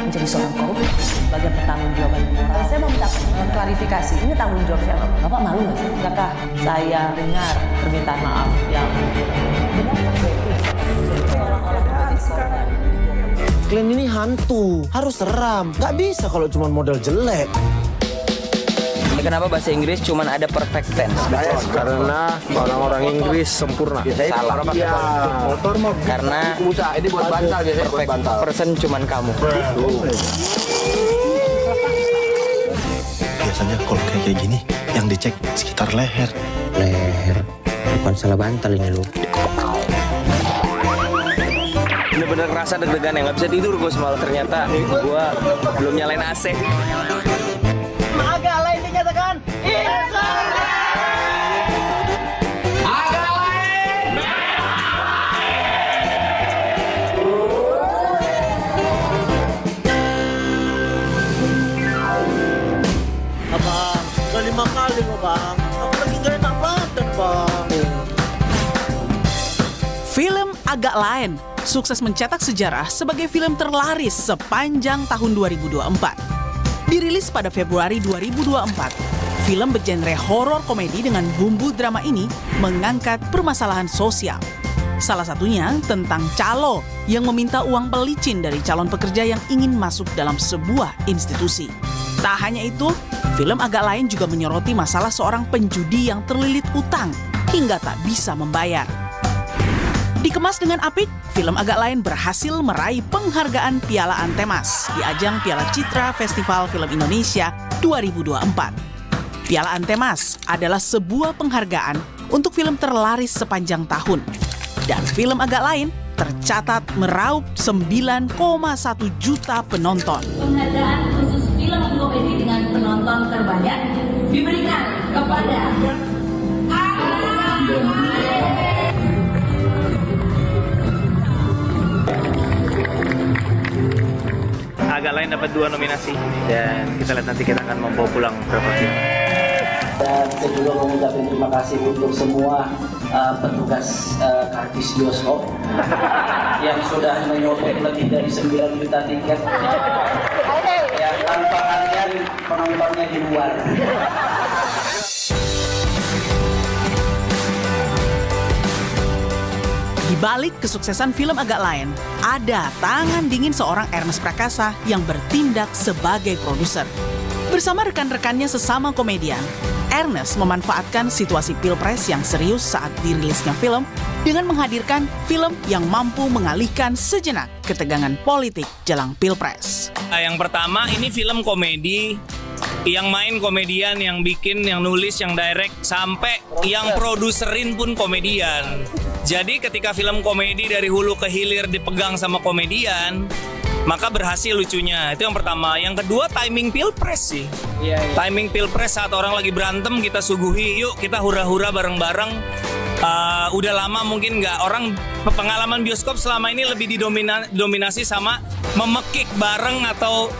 menjadi seorang koruptor? Bagian pertanggungjawaban moral. Saya mau minta klarifikasi, ini tanggung jawab siapa? Bapak malu nggak sih? Apakah saya dengar permintaan maaf yang Kalian ini hantu, harus seram. Nggak bisa kalau cuma modal jelek. Kenapa bahasa Inggris cuma ada perfect tense? Karena orang-orang Inggris sempurna. Salah. Ya. Karena Ini buat bantal biasanya. perfect person cuman kamu. Biasanya kalau kayak gini, yang dicek sekitar leher. Leher, bukan salah bantal ini lu. Bener-bener ngerasa deg-degan ya, nggak bisa tidur gue semalam. Ternyata gue belum nyalain AC. Agak lain dinyatakan Abang, udah 5 kali loh bang. Aku lagi gak enak badan bang. Film Agak Lain sukses mencetak sejarah sebagai film terlaris sepanjang tahun 2024. Dirilis pada Februari 2024, film bergenre horor komedi dengan bumbu drama ini mengangkat permasalahan sosial. Salah satunya tentang calo yang meminta uang pelicin dari calon pekerja yang ingin masuk dalam sebuah institusi. Tak hanya itu, film Agak Lain juga menyoroti masalah seorang penjudi yang terlilit utang hingga tak bisa membayar. Dikemas dengan apik, film Agak Lain berhasil meraih penghargaan Piala Antemas di ajang Piala Citra Festival Film Indonesia 2024. Piala Antemas adalah sebuah penghargaan untuk film terlaris sepanjang tahun. Dan film Agak Lain tercatat meraup 9,1 juta penonton. Penghargaan khusus film komedi dengan penonton terbanyak diberikan kepada Agak Lain dapat 2 nominasi dan kita lihat nanti kita akan membawa pulang berapa film. Dan saya juga mau mengucapkan terima kasih untuk semua petugas karcis bioskop yang sudah menyokong lebih dari 9 juta tiket. Ya, tanpa kalian penontonnya di luar. Di balik kesuksesan film Agak Lain, ada tangan dingin seorang Ernest Prakasa yang bertindak sebagai produser. Bersama rekan-rekannya sesama komedian, Ernest memanfaatkan situasi pilpres yang serius saat dirilisnya film dengan menghadirkan film yang mampu mengalihkan sejenak ketegangan politik jelang pilpres. Yang pertama, ini film komedi yang main komedian, yang bikin, yang nulis, yang direct, sampai yang produserin pun komedian. Jadi ketika film komedi dari hulu ke hilir dipegang sama komedian, maka berhasil lucunya. Itu yang pertama. Yang kedua, timing pilpres sih. Timing pilpres saat orang lagi berantem, kita suguhi, yuk kita hura-hura bareng-bareng. Udah lama mungkin nggak, orang pengalaman bioskop selama ini lebih didominasi sama memekik bareng atau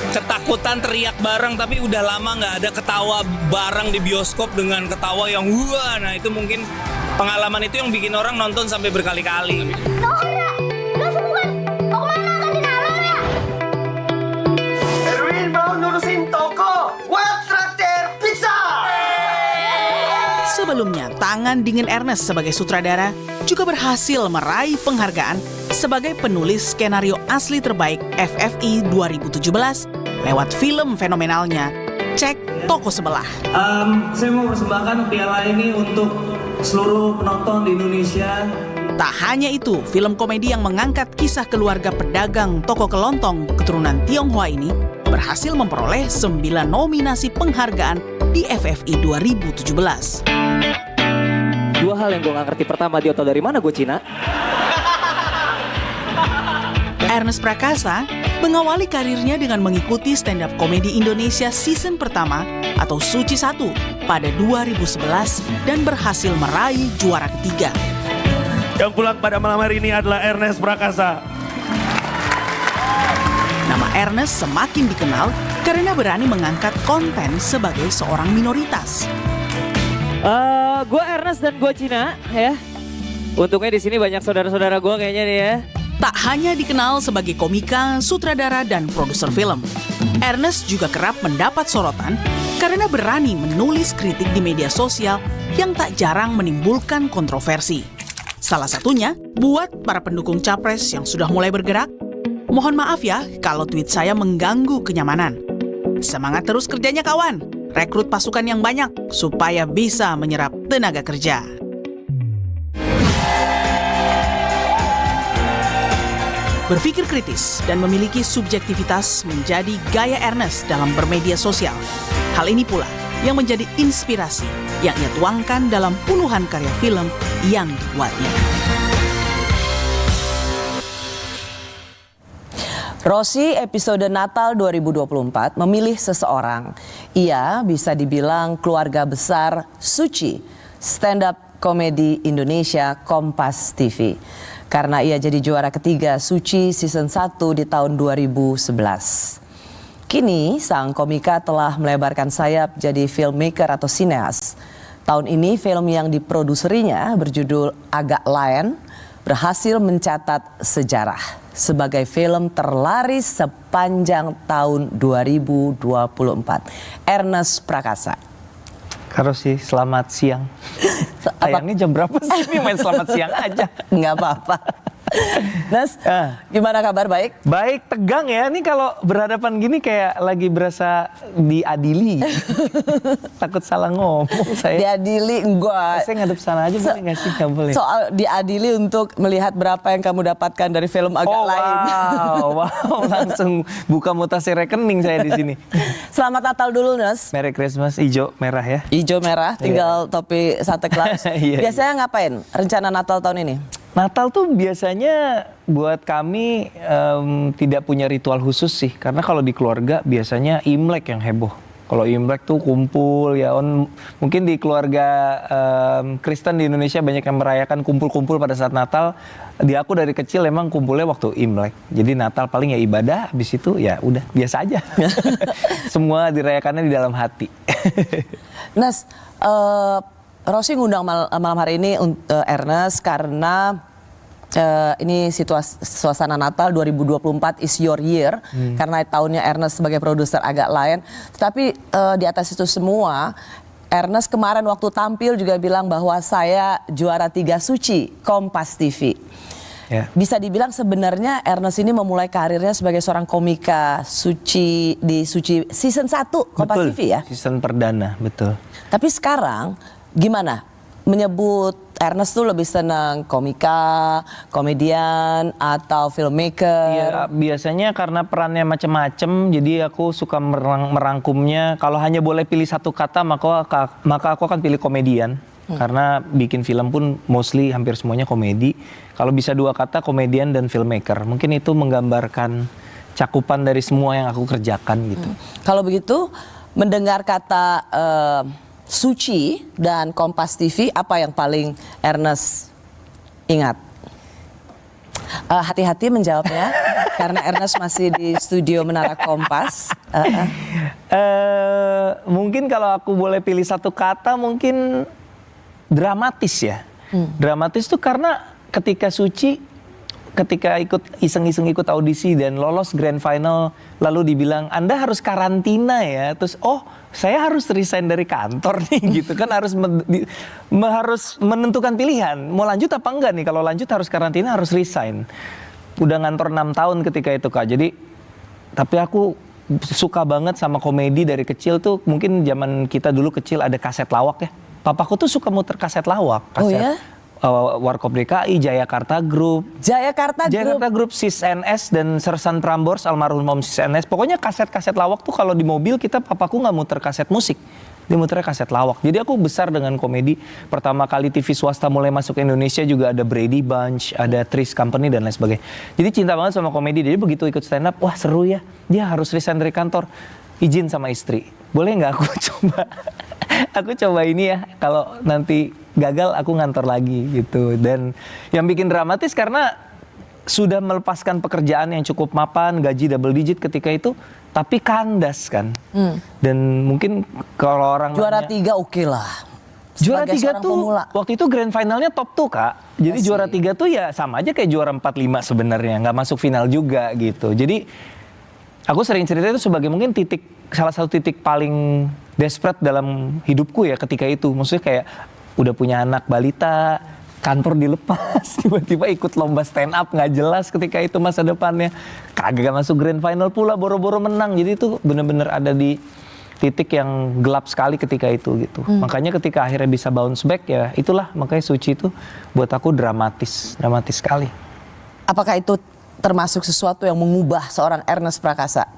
ketakutan teriak bareng, tapi udah lama nggak ada ketawa bareng di bioskop dengan ketawa yang wah. Nah itu mungkin pengalaman itu yang bikin orang nonton sampai berkali-kali. Nora, lo semua mau kemana? Ganti nama ya? Erwin mau nurusin toko Wild Traktir Pizza. Sebelumnya, tangan dingin Ernest sebagai sutradara juga berhasil meraih penghargaan sebagai penulis skenario asli terbaik FFI 2017 lewat film fenomenalnya Cek Toko Sebelah. Saya mau persembahkan piala ini untuk seluruh penonton di Indonesia. Tak hanya itu, film komedi yang mengangkat kisah keluarga pedagang toko kelontong keturunan Tionghoa ini berhasil memperoleh 9 nominasi penghargaan di FFI 2017. 2 hal yang gue gak ngerti. Pertama, dia tau dari mana gue Cina. Ernest Prakasa mengawali karirnya dengan mengikuti stand up komedi Indonesia season pertama atau Suci 1 pada 2011 dan berhasil meraih juara ketiga. Yang pulang pada malam hari ini adalah Ernest Prakasa. Nama Ernest semakin dikenal karena berani mengangkat konten sebagai seorang minoritas. Gue Ernest dan gue Cina ya. Untungnya di sini banyak saudara-saudara gue kayaknya nih ya. Tak hanya dikenal sebagai komika, sutradara, dan produser film, Ernest juga kerap mendapat sorotan karena berani menulis kritik di media sosial yang tak jarang menimbulkan kontroversi. Salah satunya, buat para pendukung capres yang sudah mulai bergerak, mohon maaf ya kalau tweet saya mengganggu kenyamanan. Semangat terus kerjanya kawan, rekrut pasukan yang banyak supaya bisa menyerap tenaga kerja. Berpikir kritis dan memiliki subjektivitas menjadi gaya Ernest dalam bermedia sosial. Hal ini pula yang menjadi inspirasi yang ia tuangkan dalam puluhan karya film yang dibuatnya. Rosi episode Natal 2024 memilih seseorang. Ia bisa dibilang keluarga besar Suci, stand-up komedi Indonesia Kompas TV. Karena ia jadi juara ketiga Suci season 1 di tahun 2011. Kini sang komika telah melebarkan sayap jadi filmmaker atau sineas. Tahun ini film yang diproduserinya berjudul Agak Lain berhasil mencatat sejarah sebagai film terlaris sepanjang tahun 2024. Ernest Prakasa. Karo sih, selamat siang. Tayangnya jam berapa sih? Ini main selamat siang aja. Nggak apa-apa. Nes, gimana kabar? Baik? Baik, tegang ya. Ini kalau berhadapan gini kayak lagi berasa diadili. Takut salah ngomong saya. Diadili enggak. Saya ngadep sana aja boleh nggak sih? Nggak boleh. Soal diadili untuk melihat berapa yang kamu dapatkan dari film Agak Lain. Wow, langsung buka mutasi rekening saya di sini. Selamat Natal dulu, Nes. Merry Christmas, hijau merah ya. Hijau merah, tinggal topi Santa Claus. Iya. Biasanya ngapain rencana Natal tahun ini? Natal tuh biasanya buat kami tidak punya ritual khusus sih. Karena kalau di keluarga biasanya Imlek yang heboh. Kalau Imlek tuh kumpul ya, mungkin di keluarga Kristen di Indonesia banyak yang merayakan kumpul-kumpul pada saat Natal. Di aku dari kecil emang kumpulnya waktu Imlek. Jadi Natal paling ya ibadah, habis itu ya udah biasa aja. Semua dirayakannya di dalam hati. Nes, Rosi ngundang malam hari ini Ernest karena ini suasana Natal 2024 is your year, karena tahunnya Ernest sebagai produser Agak Lain. Tetapi di atas itu semua, Ernest kemarin waktu tampil juga bilang bahwa saya juara 3 Suci Kompas TV. Ya. Bisa dibilang sebenarnya Ernest ini memulai karirnya sebagai seorang komika Suci di Suci season 1 Kompas Betul, TV ya? season perdana, betul. Tapi sekarang gimana? Menyebut Ernest tuh lebih senang komika, komedian, atau filmmaker? Iya, biasanya karena perannya macam-macam, jadi aku suka merangkumnya. Kalau hanya boleh pilih satu kata, maka aku akan pilih komedian. Karena bikin film pun mostly hampir semuanya komedi. Kalau bisa 2 kata, komedian dan filmmaker. Mungkin itu menggambarkan cakupan dari semua yang aku kerjakan gitu. Kalau begitu, mendengar kata Suci dan Kompas TV, apa yang paling Ernest ingat? Hati-hati menjawabnya, karena Ernest masih di studio Menara Kompas. Mungkin kalau aku boleh pilih satu kata, mungkin dramatis ya. Dramatis tuh karena ketika ikut iseng-iseng ikut audisi dan lolos grand final, lalu dibilang Anda harus karantina ya, terus saya harus resign dari kantor nih gitu kan, harus menentukan pilihan mau lanjut apa enggak nih. Kalau lanjut harus karantina, harus resign. Udah ngantor 6 tahun ketika itu Kak. Jadi tapi aku suka banget sama komedi dari kecil tuh. Mungkin zaman kita dulu kecil ada kaset lawak ya. Papaku tuh suka muter kaset lawak. Kaset, oh ya? Warkop DKI, Jayakarta Group, Sis NS dan Sersan Prambors, almarhum Om Sis NS. Pokoknya kaset-kaset lawak tuh kalau di mobil kita, papaku nggak muter kaset musik, dia muternya kaset lawak. Jadi aku besar dengan komedi. Pertama kali TV swasta mulai masuk ke Indonesia juga ada Brady Bunch, ada Three's Company dan lain sebagainya. Jadi cinta banget sama komedi. Jadi begitu ikut stand up, wah seru ya. Dia harus resign dari kantor, izin sama istri, boleh nggak aku coba? Aku coba ini ya, kalau nanti gagal aku ngantor lagi gitu. Dan yang bikin dramatis karena sudah melepaskan pekerjaan yang cukup mapan, gaji double digit ketika itu, tapi kandas kan. Dan mungkin kalau orang juara 3 oke lah. Juara sebagai 3 seorang tuh pemula? waktu itu grand finalnya top tuh Kak. Jadi juara 3 tuh ya sama aja kayak juara 4-5 sebenarnya, nggak masuk final juga gitu. Jadi aku sering cerita itu sebagai mungkin salah satu titik paling desperate dalam hidupku ya ketika itu. Maksudnya kayak udah punya anak balita, kantor dilepas, tiba-tiba ikut lomba stand up nggak jelas ketika itu masa depannya. Kagak masuk grand final pula, boro-boro menang. Jadi itu bener-bener ada di titik yang gelap sekali ketika itu gitu. Makanya ketika akhirnya bisa bounce back ya itulah makanya Suci itu buat aku dramatis sekali. Apakah itu termasuk sesuatu yang mengubah seorang Ernest Prakasa?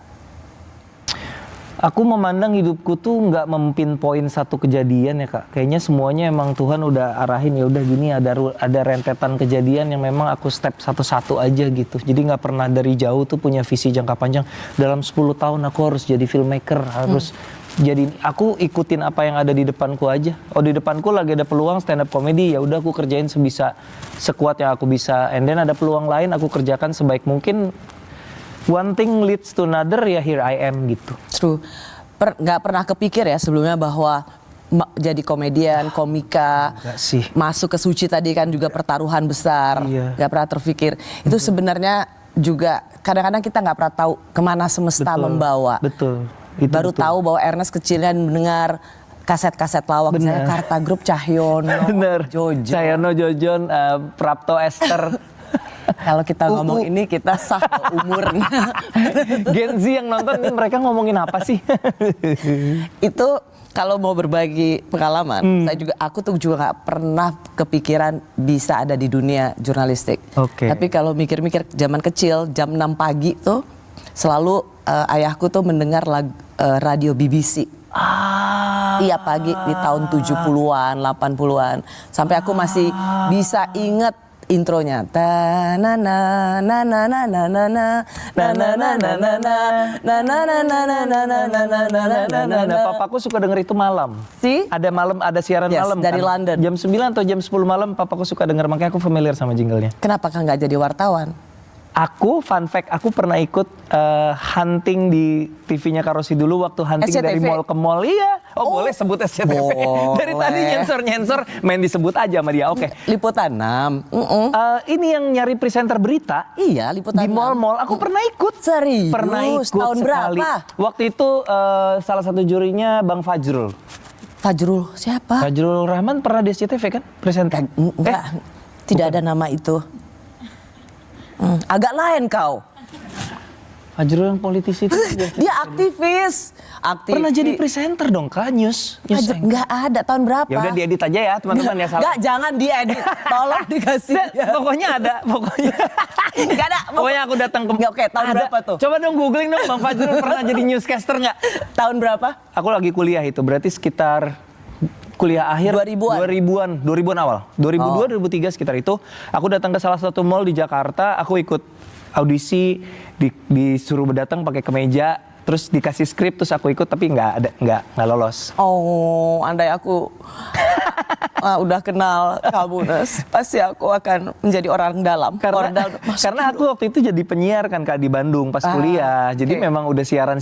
Aku memandang hidupku tuh nggak mempinpoint satu kejadian ya Kak. Kayaknya semuanya emang Tuhan udah arahin ya udah gini ada rentetan kejadian yang memang aku step satu-satu aja gitu. Jadi nggak pernah dari jauh tuh punya visi jangka panjang. Dalam 10 tahun aku harus jadi filmmaker, harus jadi aku ikutin apa yang ada di depanku aja. Oh di depanku lagi ada peluang stand up comedy ya udah aku kerjain sekuat yang aku bisa. And then ada peluang lain aku kerjakan sebaik mungkin. One thing leads to another ya here I am gitu. True. Nggak pernah kepikir ya sebelumnya bahwa jadi komedian, komika, masuk ke Suci tadi kan juga pertaruhan besar. Nggak pernah terpikir. Itu sebenarnya juga kadang-kadang kita nggak pernah tahu kemana semesta membawa. Betul. Baru tahu bahwa Ernest kecilnya mendengar kaset-kaset lawak, misalnya Karta Group, Cahyono, Jojon. Cahyono, Jojon, Prapto, Esther. Kalau kita ngomong ini kita sah umurnya. Gen Z yang nonton mereka ngomongin apa sih? Itu kalau mau berbagi pengalaman, aku tuh juga nggak pernah kepikiran bisa ada di dunia jurnalistik. Tapi kalau mikir-mikir zaman kecil, jam 6 pagi tuh selalu ayahku tuh mendengar radio BBC. Tiap pagi di tahun 70-an, 80-an. Sampai aku masih bisa ingat intronya. Papaku suka denger itu malam. Ada malam, ada siaran malam dari London. Jam 9 atau jam 10 malam papaku suka denger, makanya aku familiar sama jinglenya. Kenapa kan nggak jadi wartawan? Aku, fun fact, aku pernah ikut hunting di TV-nya Karosi dulu waktu hunting SCTV? dari mall ke mall. Iya. Boleh sebut SCTV. Dari tadi nyensor, main disebut aja sama dia. Oke. Liputan 6. Ini yang nyari presenter berita. Iya, Liputan 6. Di mall-mall aku pernah ikut. Serius? Pernah ikut tahun sekali. berapa? Waktu itu salah satu jurinya Bang Fajrul. Fajrul siapa? Fajrul Rahman pernah di SCTV kan? Presenter. Enggak. Tidak ada nama itu. Agak lain kau. Fajrul yang politisi itu. Dia aktivis. Pernah jadi presenter dong Kak, news. Enggak ada, tahun berapa? Ya udah diedit aja ya teman-teman ya. Enggak, jangan diedit. Tolong dikasih. Pokoknya ada, pokoknya. Enggak ada. Pokoknya aku datang ke. Oke, tahun berapa tuh? Coba dong googling dong Bang Fajrul pernah jadi newscaster nggak? Tahun berapa? Aku lagi kuliah itu, berarti sekitar kuliah akhir 2000-an awal. 2002 2003 sekitar itu. Aku datang ke salah satu mall di Jakarta, aku ikut audisi, disuruh datang pakai kemeja, terus dikasih skrip, terus aku ikut tapi nggak lolos. Oh, andai aku udah kenal kamu, Nes, pasti aku akan menjadi orang dalam. Karena aku waktu itu jadi penyiar kan Kak di Bandung pas kuliah. Jadi memang udah siaran,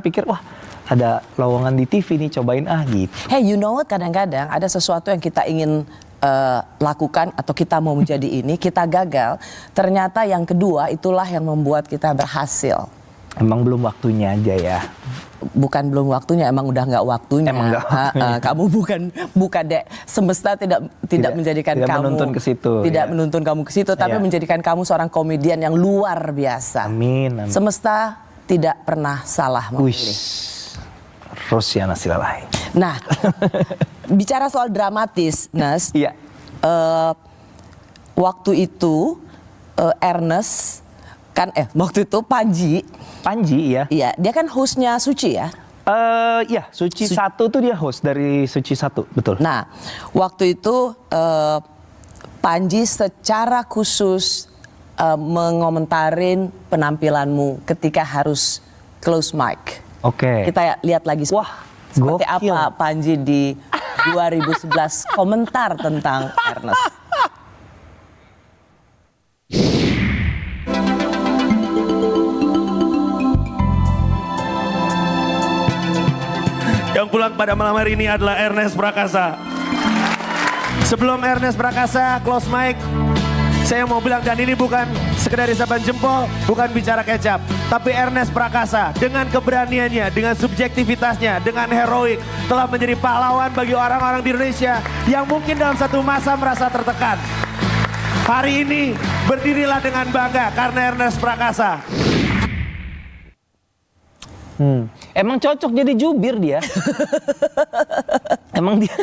pikir wah ada lowongan di TV nih, cobain gitu. Hey, you know what, kadang-kadang ada sesuatu yang kita ingin lakukan atau kita mau menjadi ini, kita gagal. Ternyata yang kedua itulah yang membuat kita berhasil. Emang belum waktunya aja ya. Bukan belum waktunya, emang udah nggak waktunya. Emang nggak waktunya. Kamu bukan dek, semesta tidak menjadikan kamu menuntun ke situ. Tidak menuntun kamu ke situ, tapi menjadikan kamu seorang komedian yang luar biasa. Amin. Semesta tidak pernah salah memilih. Rosiana Silalahi. Nah, bicara soal dramatis, Nes. Iya. Waktu itu Ernest kan waktu itu Panji ya. Iya, dia kan hostnya Suci ya. Iya, Suci 1 tuh dia host dari Suci 1, betul. Nah, waktu itu Panji secara khusus mengomentarin penampilanmu ketika harus close mic. Oke. Kita lihat lagi seperti apa Panji di 2011 komentar tentang Ernest. Yang pulang pada malam hari ini adalah Ernest Prakasa. Sebelum Ernest Prakasa close mic, saya mau bilang, dan ini bukan sekedar isapan jempol, bukan bicara kecap, tapi Ernest Prakasa dengan keberaniannya, dengan subjektivitasnya, dengan heroik telah menjadi pahlawan bagi orang-orang di Indonesia yang mungkin dalam satu masa merasa tertekan. Hari ini berdirilah dengan bangga karena Ernest Prakasa. Emang cocok jadi jubir dia. Emang dia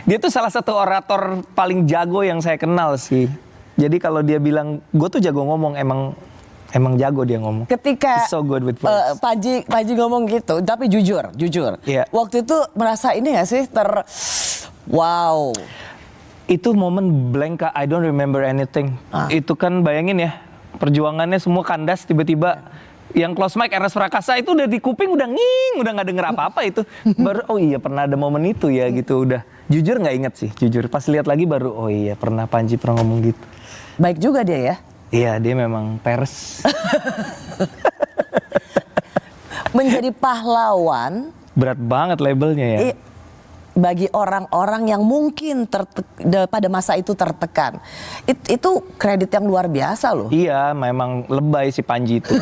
dia tuh salah satu orator paling jago yang saya kenal sih. Jadi kalau dia bilang gue tuh jago ngomong, emang jago dia ngomong. Ketika He's so good with words. Panji ngomong gitu, tapi jujur. Iya. Waktu itu merasa ini gak sih wow. Itu momen blank, I don't remember anything. Itu kan bayangin ya, perjuangannya semua kandas, tiba-tiba yang close mic Ernest Prakasa itu udah di kuping udah gak denger apa-apa itu. Baru oh iya pernah ada momen itu ya gitu, udah. Jujur gak inget sih, jujur. Pas lihat lagi baru oh iya pernah Panji pernah ngomong gitu. Baik juga dia ya. Iya, dia memang pers. Menjadi pahlawan berat banget labelnya ya. Bagi orang-orang yang mungkin pada masa itu tertekan. Itu kredit yang luar biasa loh. Iya, memang lebay si Panji itu.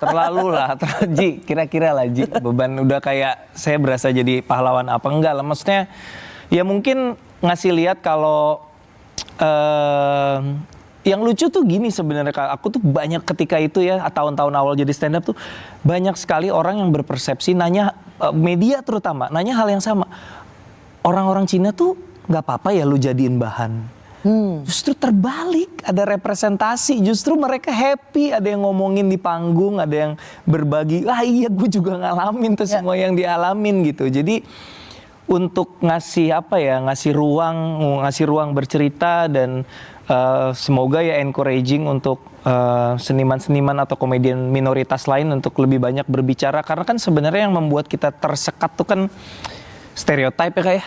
Terlalu lah, Ji, kira-kira lah Ji. Beban udah kayak saya berasa jadi pahlawan apa enggak lah. Maksudnya ya mungkin ngasih lihat kalau yang lucu tuh gini sebenarnya, aku tuh banyak ketika itu ya, tahun-tahun awal jadi stand up tuh banyak sekali orang yang berpersepsi nanya, media terutama, nanya hal yang sama. Orang-orang Cina tuh nggak apa-apa ya lu jadiin bahan. Justru terbalik, ada representasi, justru mereka happy, ada yang ngomongin di panggung, ada yang berbagi, iya gue juga ngalamin tuh semua yang dialamin gitu. Jadi untuk ngasih ngasih ruang bercerita dan semoga ya encouraging untuk seniman-seniman atau komedian minoritas lain untuk lebih banyak berbicara, karena kan sebenarnya yang membuat kita tersekat tuh kan stereotip ya kayak.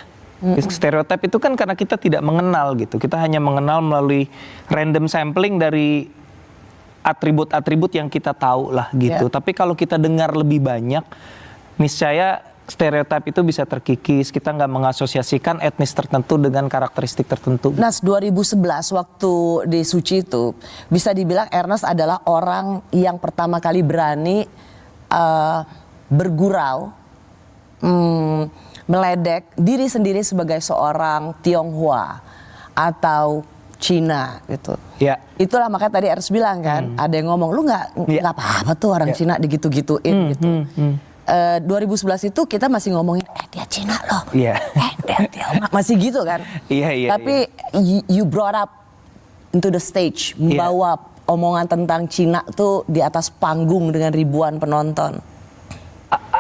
Stereotip itu kan karena kita tidak mengenal gitu. Kita hanya mengenal melalui random sampling dari atribut-atribut yang kita tahu lah gitu. Tapi kalau kita dengar lebih banyak, niscaya stereotip itu bisa terkikis. Kita nggak mengasosiasikan etnis tertentu dengan karakteristik tertentu. Nas 2011 waktu di Suci itu bisa dibilang Ernest adalah orang yang pertama kali berani bergurau, meledek diri sendiri sebagai seorang Tionghoa atau Cina gitu. Ya. Itulah makanya tadi Ernest bilang kan, ada yang ngomong lu nggak apa-apa tuh orang Cina digitu-gituin gitu. 2011 itu kita masih ngomongin dia Cina loh. Dia masih gitu kan. Tapi you brought up into the stage, membawa omongan tentang Cina tuh di atas panggung dengan ribuan penonton.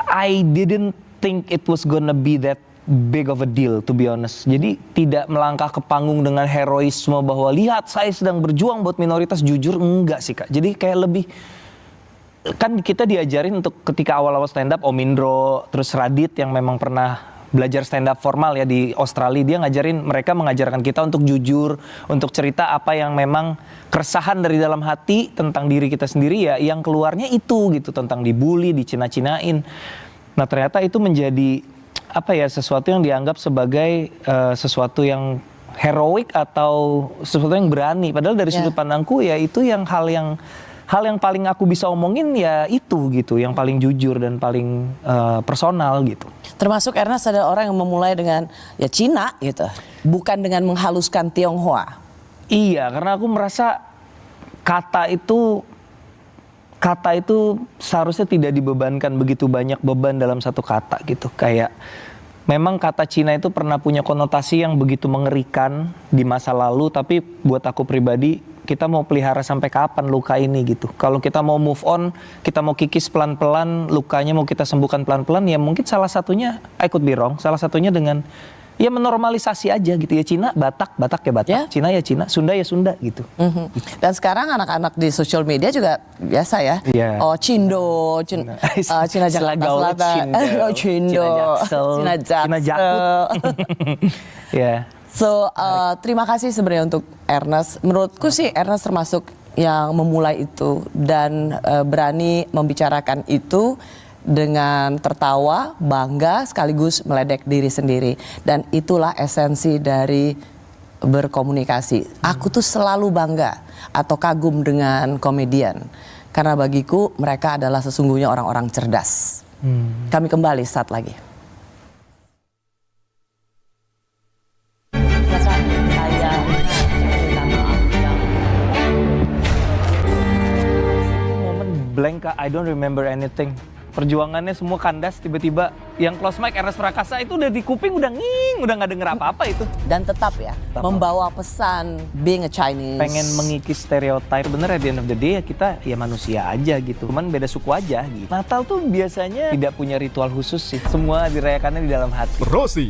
I didn't think it was gonna be that big of a deal, to be honest. Jadi tidak melangkah ke panggung dengan heroisme bahwa lihat saya sedang berjuang buat minoritas, jujur enggak sih Kak. Jadi kayak lebih, kan kita diajarin untuk ketika awal-awal stand up, Om Indro, terus Radit yang memang pernah belajar stand up formal ya di Australia, dia mereka mengajarkan kita untuk jujur, untuk cerita apa yang memang keresahan dari dalam hati tentang diri kita sendiri ya, yang keluarnya itu gitu, tentang dibully, dicina-cinain. Nah ternyata itu menjadi sesuatu yang dianggap sebagai sesuatu yang heroik atau sesuatu yang berani. Padahal dari sudut pandangku ya itu hal yang paling aku bisa omongin ya itu gitu, yang paling jujur dan paling personal gitu. Termasuk Ernest adalah orang yang memulai dengan ya Cina gitu, bukan dengan menghaluskan Tionghoa. Iya, karena aku merasa kata itu seharusnya tidak dibebankan begitu banyak beban dalam satu kata gitu. Kayak memang kata Cina itu pernah punya konotasi yang begitu mengerikan di masa lalu, tapi buat aku pribadi kita mau pelihara sampai kapan luka ini gitu. Kalau kita mau move on, kita mau kikis pelan-pelan, lukanya mau kita sembuhkan pelan-pelan, ya mungkin salah satunya, I could be wrong, salah satunya dengan ya menormalisasi aja gitu ya. Cina Batak ya Batak, Cina ya Cina, Sunda ya Sunda gitu. Dan sekarang anak-anak di sosial media juga biasa ya. Oh Cindo, Cina Jakarta Selatan, Cindo, Cina Jaksel. Ya. So terima kasih sebenarnya untuk Ernest. Menurutku sih Ernest termasuk yang memulai itu dan berani membicarakan itu dengan tertawa, bangga, sekaligus meledek diri sendiri. Dan itulah esensi dari berkomunikasi. Aku tuh selalu bangga atau kagum dengan komedian. Karena bagiku mereka adalah sesungguhnya orang-orang cerdas. Kami kembali saat lagi. Blank, Kak. I don't remember anything. Perjuangannya semua kandas, tiba-tiba yang close mic Ernest Prakasa itu udah di kuping udah nging, udah nggak denger apa-apa itu. Dan tetap ya, membawa pesan being a Chinese. Pengen mengikis stereotype. Bener at the end of the day ya kita ya manusia aja gitu. Cuman beda suku aja gitu. Natal tuh biasanya tidak punya ritual khusus sih. Semua dirayakannya di dalam hati. Rosi